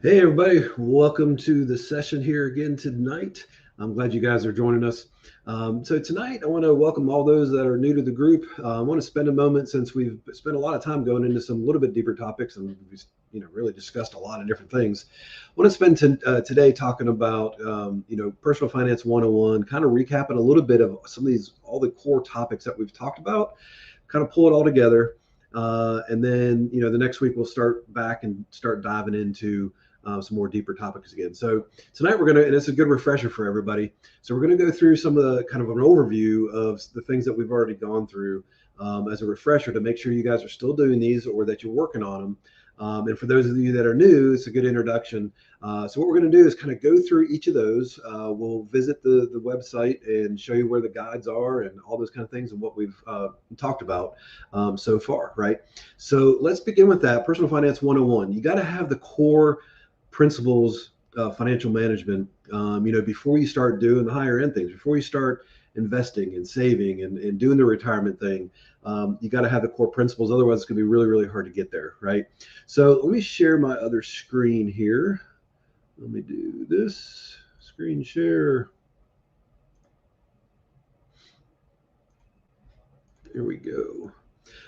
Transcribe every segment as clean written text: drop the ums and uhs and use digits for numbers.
Hey, everybody, welcome to the session here again tonight. I'm glad you guys are joining us. So tonight, I want to welcome all those that are new to the group. I want to spend a moment, since we've spent a lot of time going into some little bit deeper topics, and we've really discussed a lot of different things. I want to spend today talking about personal finance 101, kind of recapping a little bit of some of these, all the core topics that we've talked about, kind of pull it all together. And then, the next week we'll start back and start diving into some more deeper topics again. So tonight and it's a good refresher for everybody. So we're gonna go through some of the kind of an overview of the things that we've already gone through as a refresher to make sure you guys are still doing these or that you're working on them. And for those of you that are new, it's a good introduction. So what we're going to do is kind of go through each of those. We'll visit the website and show you where the guides are and all those kind of things and what we've talked about so far, right? So let's begin with that. Personal Finance 101. You got to have the core principles of financial management, before you start doing the higher end things, before you start investing and saving and doing the retirement thing. You got to have the core principles. Otherwise, it's going to be really, really hard to get there, right? So let me share my other screen here. Let me do this screen share. Here we go.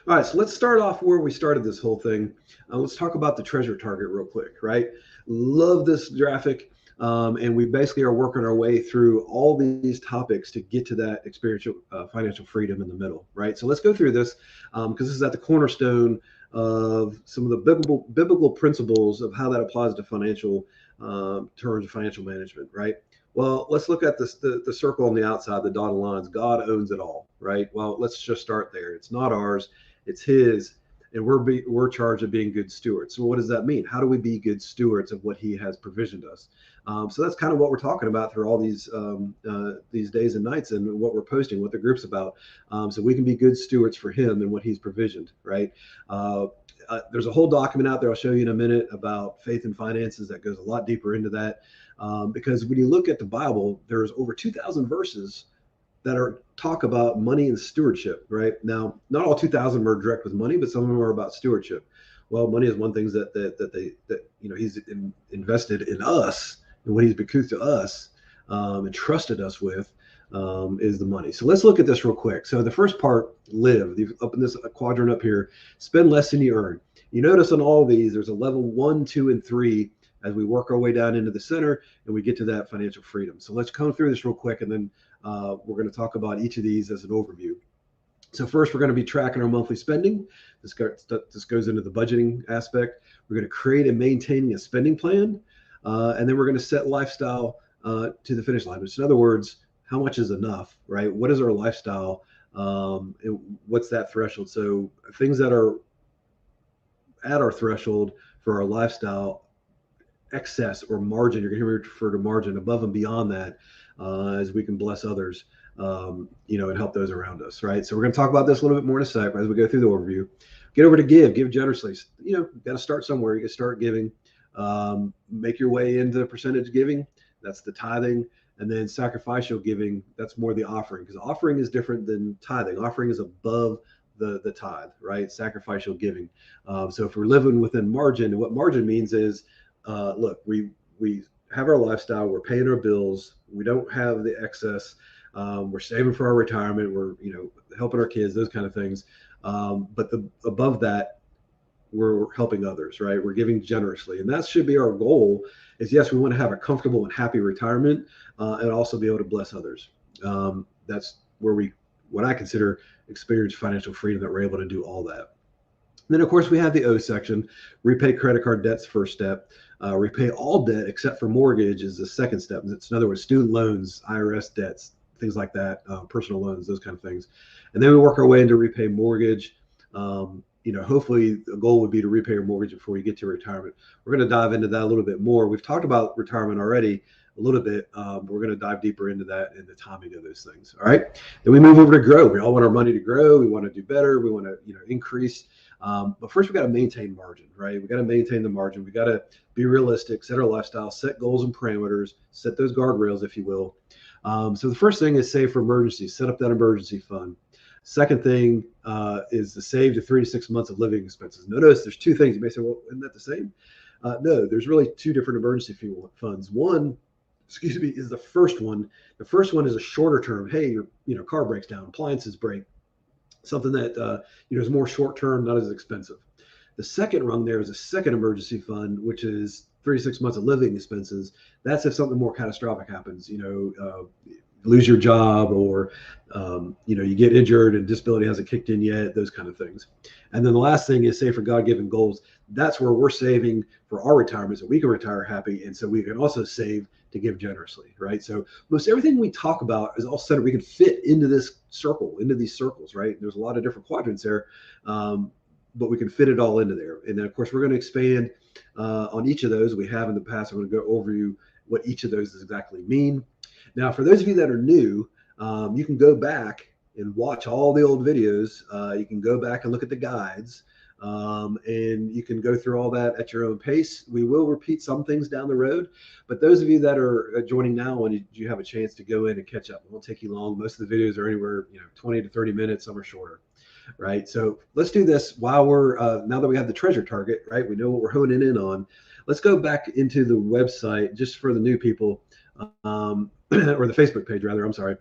All right, so let's start off where we started this whole thing. Let's talk about the treasure target real quick, right? Love this graphic. And we basically are working our way through all these topics to get to that experiential financial freedom in the middle, right? So let's go through this because this is at the cornerstone of some of the biblical principles of how that applies to financial terms of financial management, right? Well, let's look at this, the circle on the outside, the dotted lines. God owns it all, right? Well, let's just start there. It's not ours, it's His, and we're charged of being good stewards. So what does that mean? How do we be good stewards of what He has provisioned us? So that's kind of what we're talking about through all these days and nights, and what we're posting, what the group's about, so we can be good stewards for Him and what He's provisioned, right? There's a whole document out there I'll show you in a minute about faith and finances that goes a lot deeper into that. Because when you look at the Bible, there's over 2,000 verses that are talk about money and stewardship, right? Now, not all 2,000 are direct with money, but some of them are about stewardship. Well, money is one thing that He's invested in us, and what He's bequeathed to us and trusted us with is the money. So let's look at this real quick. So the first part, live, up in this quadrant up here, spend less than you earn. You notice on all these, there's a level 1, 2, and 3 as we work our way down into the center and we get to that financial freedom. So let's come through this real quick, and then we're going to talk about each of these as an overview. So first, we're going to be tracking our monthly spending. This goes into the budgeting aspect. We're going to create and maintaining a spending plan, and then we're going to set lifestyle to the finish line. Which, in other words, how much is enough, right? What is our lifestyle? And what's that threshold? So things that are at our threshold for our lifestyle, excess or margin, you're going to hear me refer to margin above and beyond that, as we can bless others, and help those around us, right? So we're going to talk about this a little bit more in a sec as we go through the overview. Get over to give generously. You've got to start somewhere. You got to start giving, make your way into percentage giving. That's the tithing. And then sacrificial giving, that's more the offering, because offering is different than tithing. Offering is above the tithe, right? Sacrificial giving. So if we're living within margin, and what margin means is, look, we have our lifestyle, we're paying our bills, we don't have the excess, we're saving for our retirement, we're helping our kids, those kind of things. But above that, we're helping others, right? We're giving generously, and that should be our goal. Is yes, we want to have a comfortable and happy retirement, and also be able to bless others. That's where what I consider experience financial freedom, that we're able to do all that. And then, of course, we have the O section. Repay credit card debt's first step. Repay all debt except for mortgage is the second step. It's, in other words, student loans, IRS debts, things like that, personal loans, those kind of things. And then we work our way into repay mortgage. Hopefully the goal would be to repay your mortgage before you get to retirement. We're going to dive into that a little bit more. We've talked about retirement already a little bit, but we're going to dive deeper into that and the timing of those things. All right. Then we move over to grow. We all want our money to grow. We want to do better. We want to, increase. But first, we got to maintain margin, right? We got to maintain the margin. We got to be realistic, set our lifestyle, set goals and parameters, set those guardrails, if you will. So the first thing is save for emergencies. Set up that emergency fund. Second thing is to save to 3 to 6 months of living expenses. Notice there's two things. You may say, well, isn't that the same? No, there's really two different emergency funds. One, excuse me, is the first one. The first one is a shorter term. Hey, your car breaks down, appliances break, something that is more short term, not as expensive. The second rung there is a second emergency fund, which is 3 to 6 months of living expenses. That's if something more catastrophic happens. Lose your job, or you get injured and disability hasn't kicked in yet, those kind of things. And then the last thing is save for God-given goals. That's where we're saving for our retirement so we can retire happy, and so we can also save to give generously, right? So most everything we talk about is all centered. We can fit into this circle, into these circles, right? There's a lot of different quadrants there, but we can fit it all into there. And then of course we're going to expand on each of those. We have in the past. I'm going to go over you what each of those exactly mean. Now, for those of you that are new, you can go back and watch all the old videos. You can go back and look at the guides, and you can go through all that at your own pace. We will repeat some things down the road, but those of you that are joining now, and you have a chance to go in and catch up, it won't take you long. Most of the videos are anywhere 20 to 30 minutes. Some are shorter, right? So let's do this while we're now that we have the treasure target, right? We know what we're honing in on. Let's go back into the website just for the new people. Or the Facebook page rather, I'm sorry,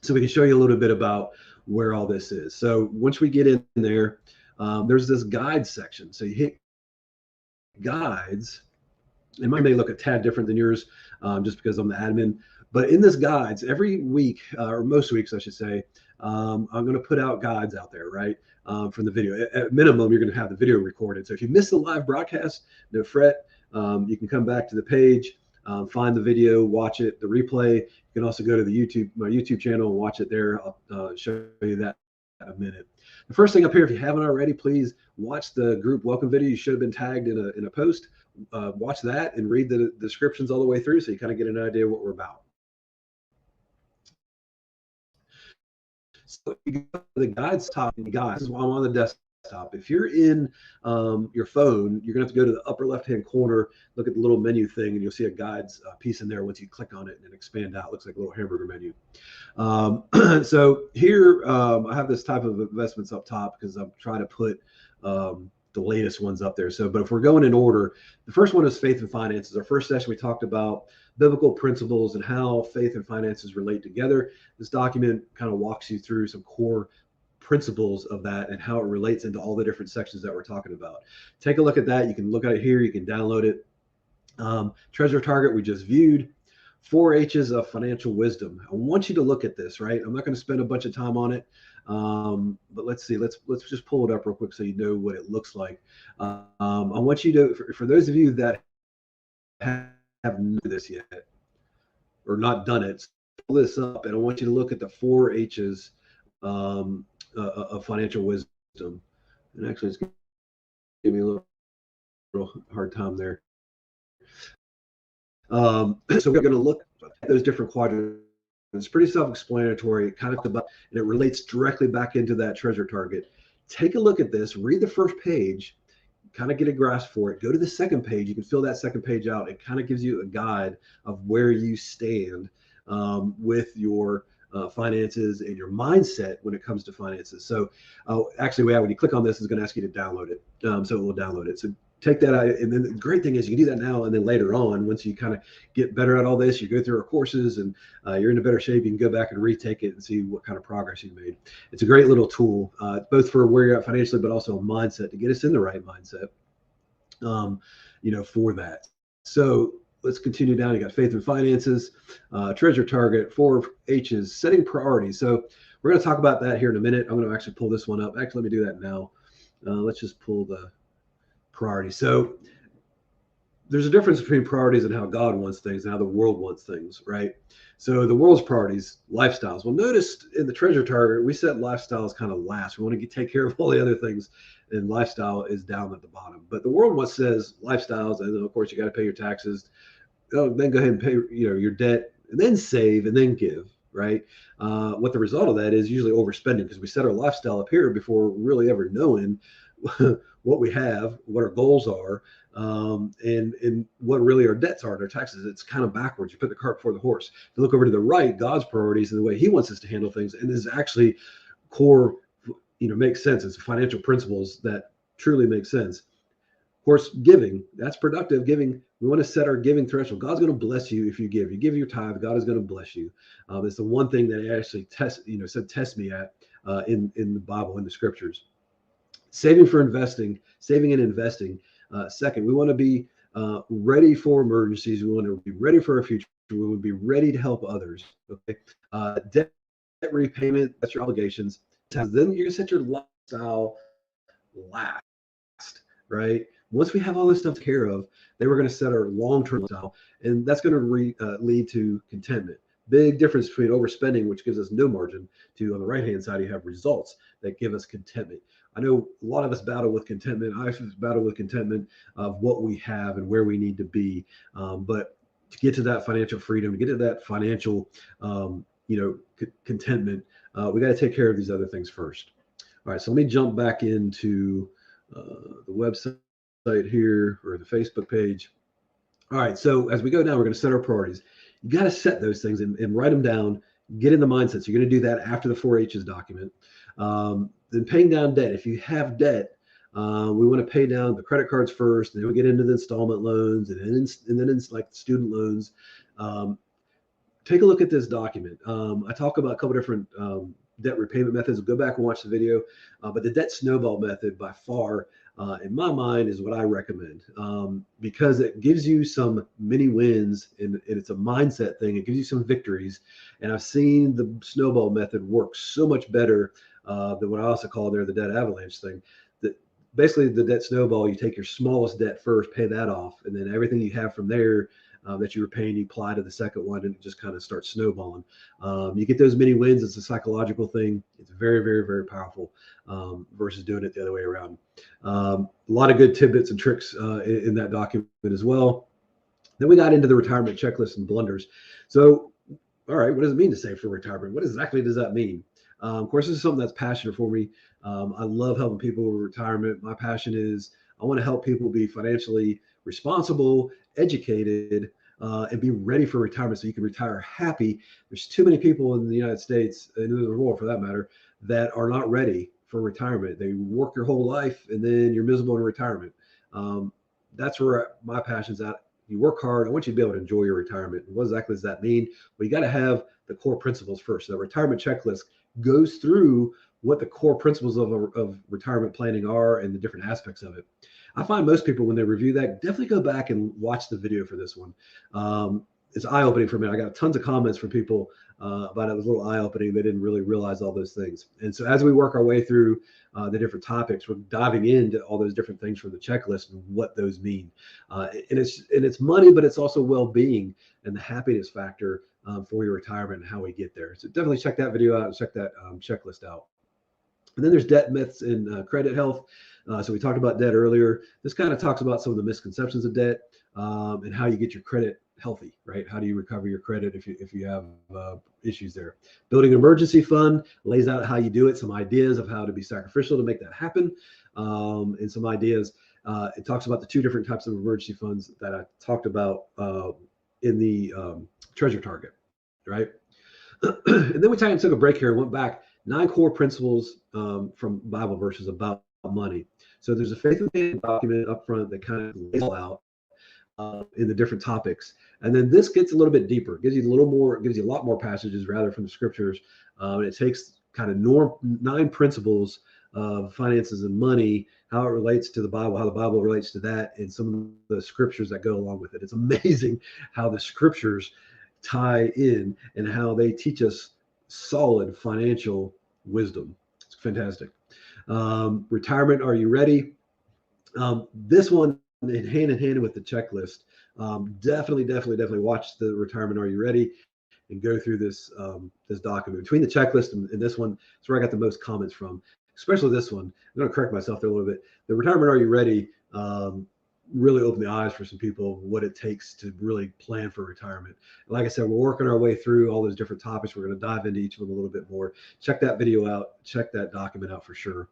so we can show you a little bit about where all this is. So once we get in there, there's this guide section. So you hit guides, and mine may look a tad different than yours, just because I'm the admin. But in this guides, every week, or most weeks, I should say, I'm going to put out guides out there, right? From the video. At minimum, you're going to have the video recorded. So if you miss the live broadcast, no fret. You can come back to the page. Find the video, watch it, the replay. You can also go to my YouTube channel and watch it there. I'll show you that in a minute. The first thing up here, if you haven't already, please watch the group welcome video. You should have been tagged in a post. Watch that and read the descriptions all the way through, so you kind of get an idea what we're about. So you go to the guides top, and guys, I'm on the desktop. If you're in your phone, you're gonna have to go to the upper left-hand corner, look at the little menu thing, and you'll see a guides piece in there. Once you click on it and expand out, it looks like a little hamburger menu. So here I have this type of investments up top because I'm trying to put the latest ones up there. So, but if we're going in order, the first one is faith and finances. Our first session, we talked about biblical principles and how faith and finances relate together. This document kind of walks you through some core principles of that and how it relates into all the different sections that we're talking about. Take a look at that. You can look at it here. You can download it. Treasure target we just viewed. 4 H's of financial wisdom. I want you to look at this, right? I'm not going to spend a bunch of time on it, but let's see. Let's just pull it up real quick so you know what it looks like. I want you to, for those of you that haven't done this yet or not done it, pull this up, and I want you to look at the 4 H's of financial wisdom. And actually, it's going to give me a little hard time there. So we're going to look at those different quadrants. It's pretty self-explanatory, kind of about, and it relates directly back into that treasure target. Take a look at this, read the first page, kind of get a grasp for it. Go to the second page. You can fill that second page out. It kind of gives you a guide of where you stand with your finances and your mindset when it comes to finances. So actually, when you click on this, it's going to ask you to download it. So it will download it. So take that out. And then the great thing is you can do that now, and then later on, once you kind of get better at all this, you go through our courses and you're in a better shape, you can go back and retake it and see what kind of progress you made. It's a great little tool, both for where you're at financially, but also a mindset to get us in the right mindset, for that. So let's continue down. You got faith and finances, treasure target, 4 H's, setting priorities. So we're going to talk about that here in a minute. I'm going to actually pull this one up. Actually, let me do that now. Let's just pull the priorities. So there's a difference between priorities and how God wants things and how the world wants things, right? So the world's priorities, lifestyles. Well, notice in the treasure target, we set lifestyles kind of last. We want to take care of all the other things, and lifestyle is down at the bottom. But the world says lifestyles, and then of course you got to pay your taxes. Then go ahead and pay your debt, and then save, and then give, right? What the result of that is usually overspending, because we set our lifestyle up here before really ever knowing what we have, what our goals are, and what really our debts are and our taxes. It's kind of backwards. You put the cart before the horse. If you look over to the right, God's priorities and the way he wants us to handle things, and this is actually core, makes sense. It's financial principles that truly make sense. Of course, giving, that's productive giving. We want to set our giving threshold. God's going to bless you if you give. You give your tithe, God is going to bless you. It's the one thing that actually said test me at in the Bible, in the scriptures. Saving for investing, saving and investing. Second, we want to be ready for emergencies. We want to be ready for our future. We want to be ready to help others. Okay, debt repayment, that's your obligations. Then you're going to set your lifestyle last, right? Once we have all this stuff taken care of, then we're going to set our long-term lifestyle, and that's going to lead to contentment. Big difference between overspending, which gives us no margin, to on the right-hand side, you have results that give us contentment. I know a lot of us battle with contentment. I battle with contentment of what we have and where we need to be. But to get to that financial freedom, to get to that financial, contentment, we got to take care of these other things first. All right, so let me jump back into the website here, or the Facebook page. All right, so as we go down, we're going to set our priorities. You got to set those things and write them down, get in the mindset. So you're going to do that after the 4-H's document. Then paying down debt. If you have debt, we want to pay down the credit cards first, and then we get into the installment loans, and then like student loans. Take a look at this document. I talk about a couple different debt repayment methods. Go back and watch the video. But the debt snowball method, by far, in my mind, is what I recommend, because it gives you some mini wins, and it's a mindset thing. It gives you some victories. And I've seen the snowball method work so much better than what I also call the debt avalanche thing. That basically, the debt snowball, you take your smallest debt first, pay that off, and then everything you have from there that you were paying, you apply to the second one, and it just kind of starts snowballing. You get those mini wins. It's a psychological thing. It's very, very, very powerful versus doing it the other way around. A lot of good tidbits and tricks in that document as well. Then we got into the retirement checklist and blunders. So, all right, what does it mean to save for retirement? What exactly does that mean? Of course, this is something that's passionate for me. I love helping people with retirement. My passion is I want to help people be financially responsible, educated, and be ready for retirement so you can retire happy. There's too many people in the United States, and in the world for that matter, that are not ready for retirement. They work your whole life, and then you're miserable in retirement. That's where my passion's at. You work hard. I want you to be able to enjoy your retirement. What exactly does that mean? Well, you got to have the core principles first. So the retirement checklist goes through what the core principles of retirement planning are and the different aspects of it. I find most people, when they review that, definitely go back and watch the video for this one. It's eye-opening for me. I got tons of comments from people about it. It was a little eye-opening. They didn't really realize all those things. And so as we work our way through the different topics, we're diving into all those different things from the checklist and what those mean. And it's money, but it's also well-being and the happiness factor for your retirement and how we get there. So definitely check that video out and check that checklist out. And then there's debt myths and credit health. So we talked about debt earlier. This kind of talks about some of the misconceptions of debt and how you get your credit healthy, right? How do you recover your credit if you have issues there? Building an emergency fund lays out how you do it, some ideas of how to be sacrificial to make that happen, and some ideas. It talks about the two different types of emergency funds that I talked about in the treasure target, right? And then we kind of took a break here and went back. 9 core principles from Bible verses about money. So there's a faith and faith document up front that kind of lays all out in the different topics. And then this gets a little bit deeper. It gives you a lot more passages rather from the scriptures. And it takes kind of 9 principles of finances and money, how it relates to the Bible, how the Bible relates to that, and some of the scriptures that go along with it. It's amazing how the scriptures tie in and how they teach us solid financial wisdom. It's fantastic. Retirement, are you ready? This one, hand in hand with the checklist, definitely watch the retirement, are you ready? And go through this document. Between the checklist and this one, it's where I got the most comments from, especially this one. I'm going to correct myself there a little bit. The retirement, are you ready? Really opened the eyes for some people of what it takes to really plan for retirement. And like I said, we're working our way through all those different topics. We're going to dive into each of them a little bit more. Check that video out. Check that document out for sure.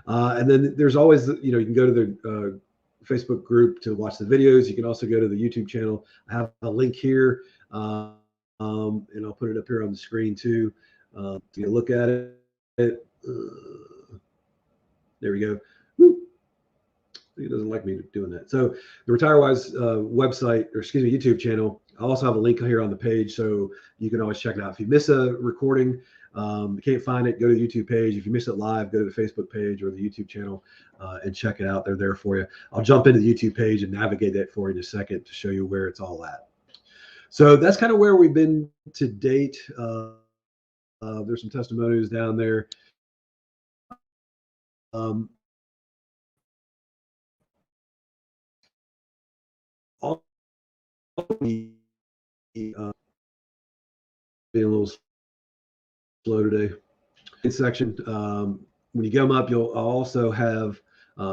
And then there's always, you can go to the Facebook group to watch the videos. You can also go to the YouTube channel. I have a link here, and I'll put it up here on the screen too. Take a look at it. There we go. He doesn't like me doing that. So the RetireWise website, or excuse me, YouTube channel, I also have a link here on the page, so you can always check it out. If you miss a recording, you can't find it, go to the YouTube page. If you miss it live, go to the Facebook page or the YouTube channel and check it out. They're there for you. I'll jump into the YouTube page and navigate that for you in a second to show you where it's all at. So that's kind of where we've been to date. There's some testimonies down there. All being a little slow today. Section. When you come up, I'll also have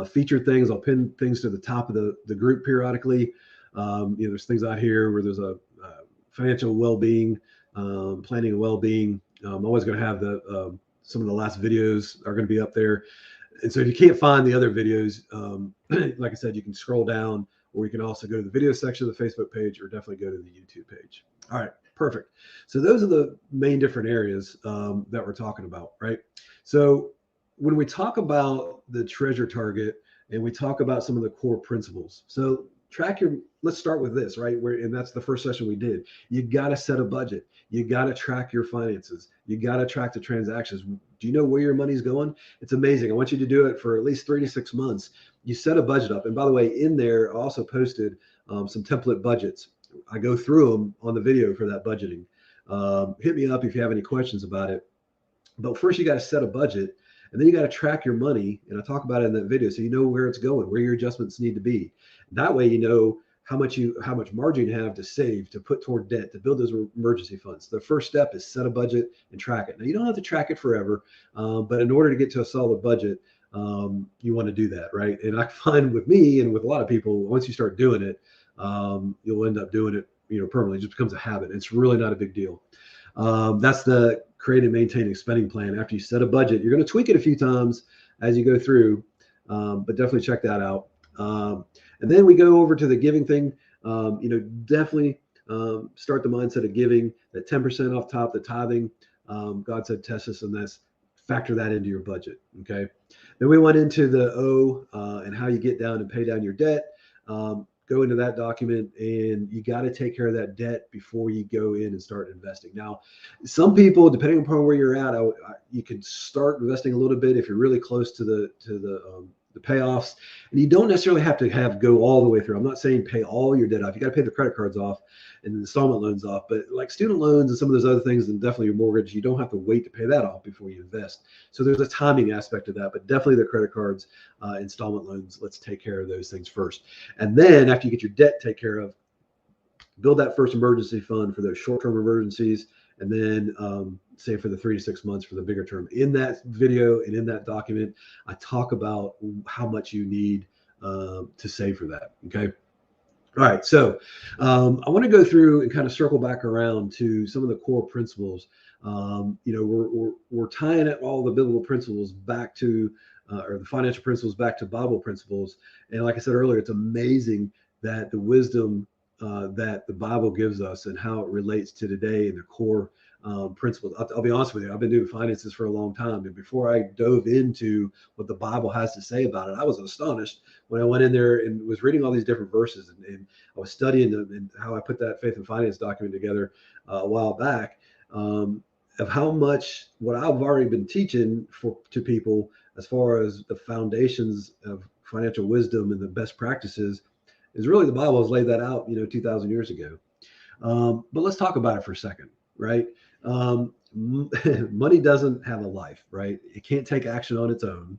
featured things. I'll pin things to the top of the group periodically. There's things out here where there's a financial well-being, planning and well-being. I'm always going to have some of the last videos are going to be up there. And so if you can't find the other videos, like I said, you can scroll down, or you can also go to the video section of the Facebook page, or definitely go to the YouTube page. All right, perfect. So those are the main different areas that we're talking about, right? So when we talk about the treasure target and we talk about some of the core principles, so let's start with this, right? And that's the first session we did. You got to set a budget. You got to track your finances. You got to track the transactions. Do you know where your money's going? It's amazing. I want you to do it for at least 3 to 6 months. You set a budget up. And by the way, in there, I also posted some template budgets. I go through them on the video for that budgeting. Hit me up if you have any questions about it. But first, you got to set a budget. And then you got to track your money. And I talk about it in that video, so you know where it's going, where your adjustments need to be. That way, you know how much margin you have to save, to put toward debt, to build those emergency funds. The first step is set a budget and track it. Now, you don't have to track it forever, but in order to get to a solid budget, you want to do that, right? And I find with me and with a lot of people, once you start doing it, you'll end up doing it, permanently. It just becomes a habit. It's really not a big deal. That's the create and maintain a spending plan. After you set a budget, you're going to tweak it a few times as you go through, but definitely check that out. And then we go over to the giving thing. Definitely start the mindset of giving, that 10% off top, the tithing. God said, test us, and that's factor that into your budget. Okay. Then we went into the O and how you get down and pay down your debt. Go into that document, and you got to take care of that debt before you go in and start investing. Now, some people, depending upon where you're at, you can start investing a little bit if you're really close to the payoffs, and you don't necessarily have to go all the way through. I'm not saying pay all your debt off. You got to pay the credit cards off and the installment loans off, but like student loans and some of those other things, and definitely your mortgage, you don't have to wait to pay that off before you invest. So there's a timing aspect of that, but definitely the credit cards, installment loans, let's take care of those things first. And then after you get your debt taken care of, build that first emergency fund for those short-term emergencies, and then save for the 3 to 6 months for the bigger term. In that video and in that document, I talk about how much you need to save for that. Okay. All right. So I want to go through and kind of circle back around to some of the core principles. We're tying all the biblical principles back to, or the financial principles back to Bible principles. And like I said earlier, it's amazing that the wisdom that the Bible gives us and how it relates to today and the core principles. I'll be honest with you, I've been doing finances for a long time. And before I dove into what the Bible has to say about it, I was astonished when I went in there and was reading all these different verses, and I was studying them, and how I put that faith and finance document together a while back, of how much what I've already been teaching to people as far as the foundations of financial wisdom and the best practices is really the Bible has laid that out, 2,000 years ago. But let's talk about it for a second, right? Money doesn't have a life, right? It can't take action on its own.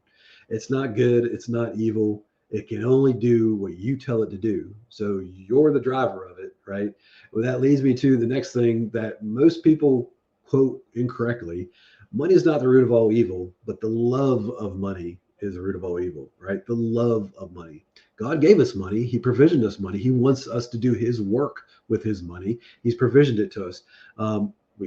It's not good. It's not evil. It can only do what you tell it to do. So you're the driver of it, right? Well, that leads me to the next thing that most people quote incorrectly. Money is not the root of all evil, but the love of money is the root of all evil, right? The love of money. God gave us money. He provisioned us money. He wants us to do his work with his money. He's provisioned it to us.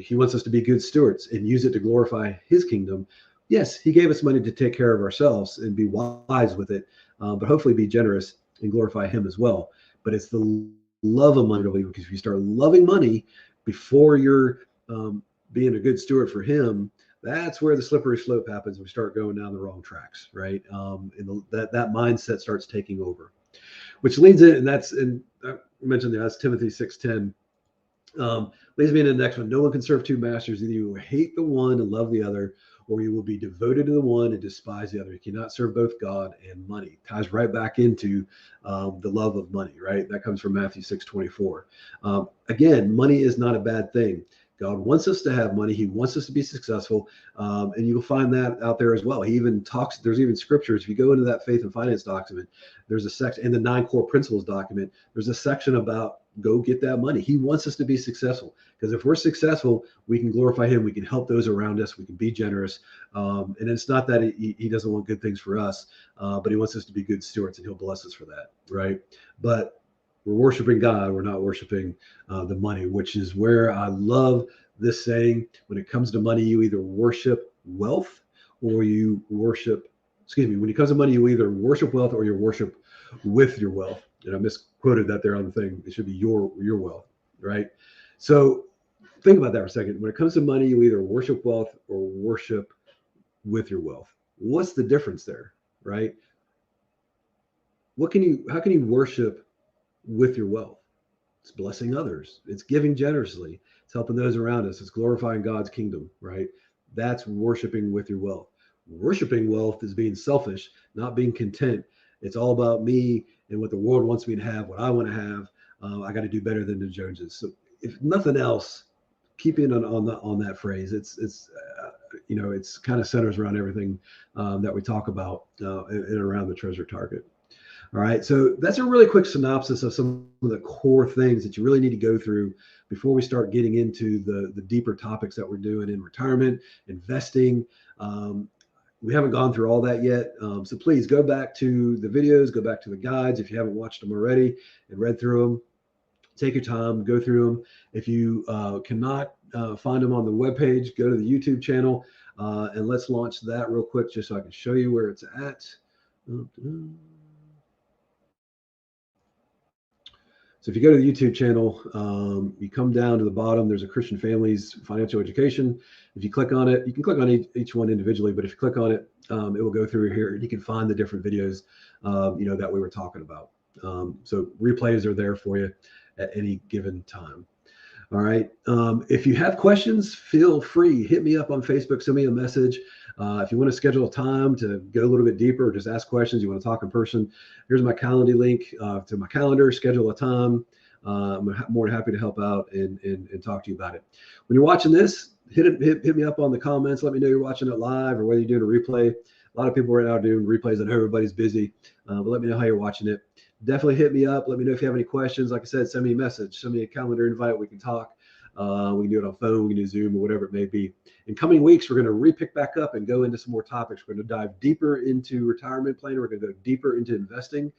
He wants us to be good stewards and use it to glorify his kingdom. Yes, he gave us money to take care of ourselves and be wise with it, but hopefully be generous and glorify him as well. But it's the love of money, because if you start loving money before you're being a good steward for him, That's where the slippery slope happens. We start going down the wrong tracks, right? And that mindset starts taking over, which leads in, and I mentioned that's Timothy 6:10. Leads me into the next one. No one can serve two masters. Either you will hate the one and love the other, or you will be devoted to the one and despise the other. You cannot serve both God and money. Ties right back into the love of money, right? That comes from Matthew 6:24. Again, money is not a bad thing. God wants us to have money. He wants us to be successful. And you'll find that out there as well. He even talks, there's even scriptures. If you go into that faith and finance document, there's a section in the 9 core principles document, there's a section about go get that money. He wants us to be successful, because if we're successful, we can glorify him. We can help those around us. We can be generous. And it's not that he doesn't want good things for us, but he wants us to be good stewards, and he'll bless us for that. Right. But we're worshiping God. We're not worshiping the money, which is where I love this saying. When it comes to money, you either worship wealth or you worship, when it comes to money, you either worship wealth or you worship with your wealth. And I misquoted that there on the thing. It should be your wealth, right? So think about that for a second. When it comes to money, you either worship wealth or worship with your wealth. What's the difference there, right? How can you worship with your wealth? It's blessing others. It's giving generously. It's helping those around us. It's glorifying God's kingdom, right? That's worshiping with your wealth. Worshiping wealth is being selfish, not being content. It's all about me and what the world wants me to have, what I want to have. I got to do better than the Joneses. So if nothing else, keeping on that phrase, it's kind of centers around everything that we talk about and around the treasure target. All right, so that's a really quick synopsis of some of the core things that you really need to go through before we start getting into the deeper topics that we're doing in retirement, investing. We haven't gone through all that yet. So please go back to the videos, go back to the guides if you haven't watched them already and read through them. Take your time, go through them. If you cannot find them on the webpage, go to the YouTube channel and let's launch that real quick just so I can show you where it's at. So if you go to the YouTube channel, you come down to the bottom, there's a Christian Families Financial Education. If you click on it, you can click on each one individually, but if you click on it, it will go through here and you can find the different videos, that we were talking about. So replays are there for you at any given time. All right. If you have questions, feel free, hit me up on Facebook, send me a message. If you want to schedule a time to go a little bit deeper, or just ask questions, you want to talk in person, here's my Calendly link to my calendar, schedule a time. I'm more than happy to help out and talk to you about it. When you're watching this, hit me up on the comments. Let me know you're watching it live or whether you're doing a replay. A lot of people right now are doing replays. I know everybody's busy, but let me know how you're watching it. Definitely hit me up. Let me know if you have any questions. Like I said, send me a message, send me a calendar invite. We can talk. We can do it on phone, we can do Zoom or whatever it may be. In coming weeks, we're going to re-pick back up and go into some more topics. We're going to dive deeper into retirement planning. We're going to go deeper into investing.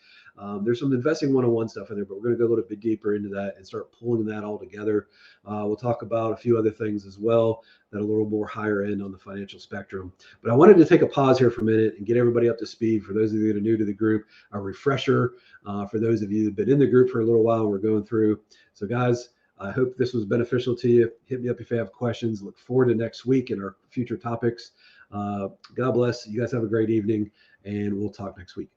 There's some investing 101 stuff in there, but we're going to go a little bit deeper into that and start pulling that all together. We'll talk about a few other things as well that are a little more higher end on the financial spectrum. But I wanted to take a pause here for a minute and get everybody up to speed. For those of you that are new to the group, a refresher. For those of you that have been in the group for a little while, we're going through. So guys, I hope this was beneficial to you. Hit me up if you have questions. Look forward to next week and our future topics. God bless. You guys have a great evening, and we'll talk next week.